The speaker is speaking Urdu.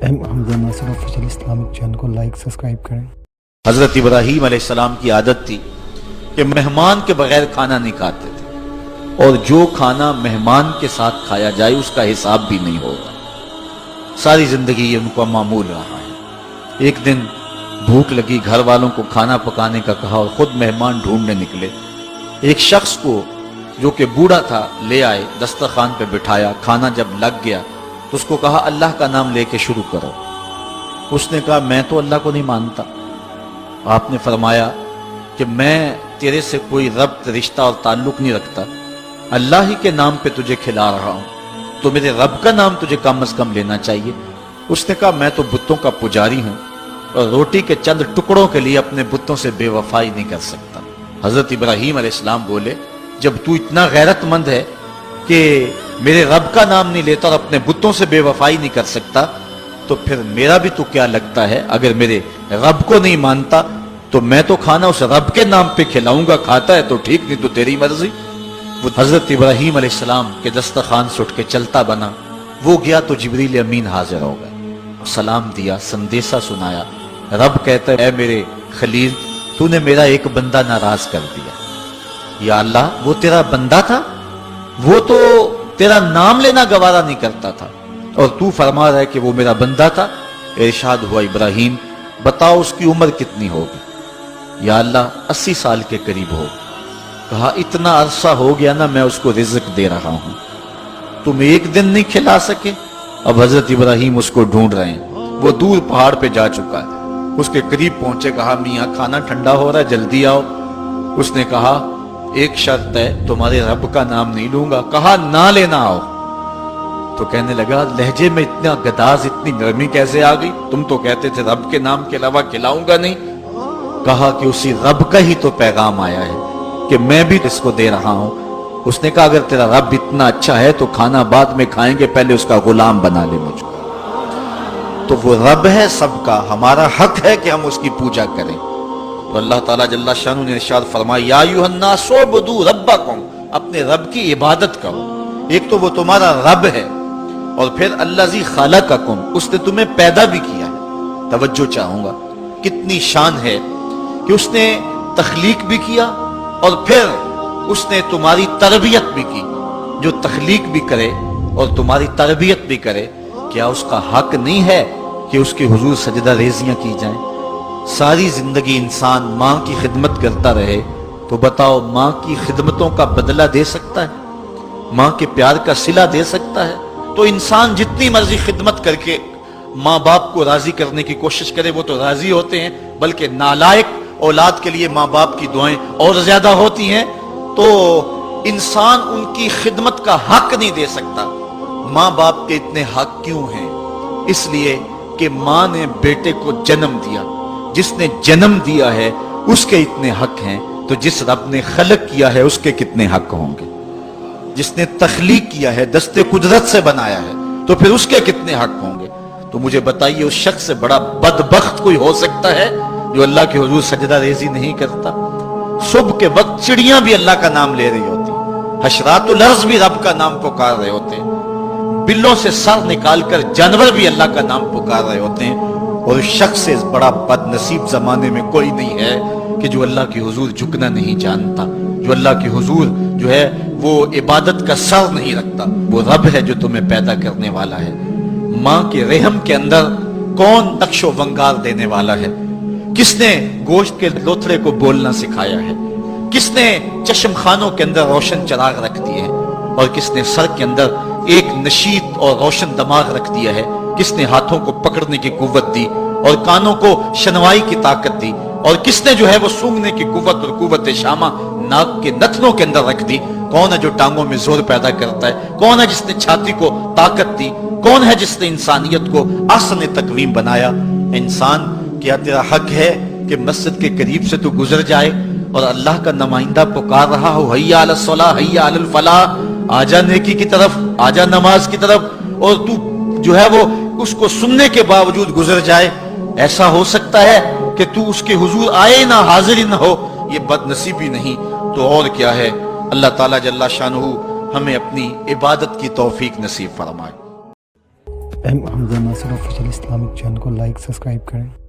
حمزہ ناصر آفیشل اسلامک چینل کو لائک سبسکرائب کریں۔ حضرت ابراہیم علیہ السلام کی عادت تھی کہ مہمان کے بغیر کھانا نہیں کھاتے تھے، اور جو کھانا مہمان کے ساتھ کھایا جائے اس کا حساب بھی نہیں ہوگا۔ ساری زندگی یہ ان کا معمول رہا ہے۔ ایک دن بھوک لگی، گھر والوں کو کھانا پکانے کا کہا اور خود مہمان ڈھونڈنے نکلے۔ ایک شخص کو جو کہ بوڑھا تھا لے آئے، دسترخوان پہ بٹھایا، کھانا جب لگ گیا تو اس کو کہا اللہ کا نام لے کے شروع کرو۔ اس نے کہا میں تو اللہ کو نہیں مانتا۔ آپ نے فرمایا کہ میں تیرے سے کوئی ربط، رشتہ اور تعلق نہیں رکھتا، اللہ ہی کے نام پہ تجھے کھلا رہا ہوں، تو میرے رب کا نام تجھے کم از کم لینا چاہیے۔ اس نے کہا میں تو بتوں کا پجاری ہوں اور روٹی کے چند ٹکڑوں کے لیے اپنے بتوں سے بے وفائی نہیں کر سکتا۔ حضرت ابراہیم علیہ السلام بولے جب تو اتنا غیرت مند ہے کہ میرے رب کا نام نہیں لیتا اور اپنے بتوں سے بے وفائی نہیں کر سکتا، تو پھر میرا بھی تو کیا لگتا ہے، اگر میرے رب کو نہیں مانتا تو میں تو کھانا اس رب کے نام پہ کھلاؤں گا، کھاتا ہے تو ٹھیک، نہیں تو تیری مرضی۔ وہ حضرت ابراہیم علیہ السلام کے دسترخوان سے اٹھ کے چلتا بنا، وہ گیا تو جبریل امین حاضر ہو گئے، سلام دیا، سندیسہ سنایا۔ رب کہتا ہے اے میرے خلیل، تو نے میرا ایک بندہ ناراض کر دیا۔ یا اللہ، وہ تیرا بندہ تھا؟ وہ تو تیرا نام لینا گوارا نہیں کرتا تھا، اور تو فرما رہا ہے کہ وہ میرا بندہ تھا۔ ارشاد ہوا ابراہیم بتاؤ اس کی عمر کتنی ہوگی؟ یا اللہ 80 سال کے قریب ہوگی۔ کہا اتنا عرصہ ہو گیا نا میں اس کو رزق دے رہا ہوں، تم ایک دن نہیں کھلا سکے؟ اب حضرت ابراہیم اس کو ڈھونڈ رہے ہیں، وہ دور پہاڑ پہ جا چکا ہے۔ اس کے قریب پہنچے، کہا میاں کھانا ٹھنڈا ہو رہا ہے، جلدی آؤ۔ اس نے کہا ایک شرط ہے، تمہارے رب کا نام نہیں لوں گا۔ کہا نہ لینا آؤ۔ تو کہنے لگا لہجے میں اتنا گداز، اتنی نرمی کیسے آ گئی؟ تم تو کہتے تھے رب کے نام کے علاوہ کھلاؤں گا نہیں۔ کہا کہ اسی رب کا ہی تو پیغام آیا ہے کہ میں بھی اس کو دے رہا ہوں۔ اس نے کہا اگر تیرا رب اتنا اچھا ہے تو کھانا بعد میں کھائیں گے، پہلے اس کا غلام بنا لے مجھ کو۔ تو وہ رب ہے سب کا، ہمارا حق ہے کہ ہم اس کی پوجا کریں۔ تو اللہ تعالیٰ جل شانہ نے ارشاد فرمایا یا ایھا الناس اعبدوا ربکم، اپنے رب کی عبادت کرو۔ ایک تو وہ تمہارا رب ہے، اور پھر الذی خلقکم، اس نے تمہیں پیدا بھی کیا ہے۔ توجہ چاہوں گا، کتنی شان ہے کہ اس نے تخلیق بھی کیا اور پھر اس نے تمہاری تربیت بھی کی۔ جو تخلیق بھی کرے اور تمہاری تربیت بھی کرے، کیا اس کا حق نہیں ہے کہ اس کے حضور سجدہ ریزیاں کی جائیں؟ ساری زندگی انسان ماں کی خدمت کرتا رہے تو بتاؤ ماں کی خدمتوں کا بدلہ دے سکتا ہے؟ ماں کے پیار کا صلہ دے سکتا ہے؟ تو انسان جتنی مرضی خدمت کر کے ماں باپ کو راضی کرنے کی کوشش کرے وہ تو راضی ہوتے ہیں، بلکہ نالائق اولاد کے لیے ماں باپ کی دعائیں اور زیادہ ہوتی ہیں۔ تو انسان ان کی خدمت کا حق نہیں دے سکتا۔ ماں باپ کے اتنے حق کیوں ہیں؟ اس لیے کہ ماں نے بیٹے کو جنم دیا، جس نے جنم دیا ہے اس کے اتنے حق ہیں، تو جس رب نے خلق کیا ہے اس کے کتنے حق ہوں گے؟ جس نے تخلیق کیا ہے، دستے قدرت سے بنایا ہے، تو پھر اس کے کتنے حق ہوں گے؟ تو مجھے بتائیے اس شخص سے بڑا بدبخت کوئی ہو سکتا ہے جو اللہ کے حضور سجدہ ریزی نہیں کرتا؟ صبح کے وقت چڑیاں بھی اللہ کا نام لے رہی ہوتی، حشرات الارض بھی رب کا نام پکار رہے ہوتے ہیں، بلوں سے سر نکال کر جانور بھی اللہ کا نام پکار رہے ہوتے ہیں، اور اس شخص سے بڑا بد نصیب زمانے میں کوئی نہیں ہے کہ جو اللہ کی حضور جھکنا نہیں جانتا، جو اللہ کی حضور جو ہے وہ عبادت کا سر نہیں رکھتا۔ وہ رب ہے جو تمہیں پیدا کرنے والا ہے۔ ماں کے رحم کے اندر کون نقش و ونگار دینے والا ہے؟ کس نے گوشت کے لوتھڑے کو بولنا سکھایا ہے؟ کس نے چشم خانوں کے اندر روشن چراغ رکھ دیے ہیں؟ اور کس نے سر کے اندر ایک نشیط اور روشن دماغ رکھ دیا ہے؟ کس نے ہاتھوں کو پکڑنے کی قوت دی اور کانوں کو شنوائی کی طاقت دی؟ اور کس نے جو ہے وہ سونگھنے کی قوت اور قوت شامہ ناک کے نتنوں کے اندر رکھ دی؟ کون ہے جو ٹانگوں میں زور پیدا کرتا ہے؟ کون ہے جس نے چھاتی کو طاقت دی؟ کون ہے جس نے انسانیت کو احسن تقویم بنایا؟ انسان، کیا تیرا حق ہے کہ مسجد کے قریب سے تو گزر جائے اور اللہ کا نمائندہ پکار رہا ہو حی علی الصلاۃ حی علی الفلاح، آجا نیکی کی طرف، آجا نماز کی طرف، اور تو جو ہے وہ اس کو سننے کے باوجود گزر جائے؟ ایسا ہو سکتا ہے کہ تو اس کے حضور آئے نہ، حاضر ہی نہ ہو؟ یہ بد نصیبی نہیں تو اور کیا ہے؟ اللہ تعالیٰ جل شانہ ہمیں اپنی عبادت کی توفیق نصیب فرمائے۔ حمزہ ناصر آفیشیل اسلامک چینل کو لائک سبسکرائب کریں.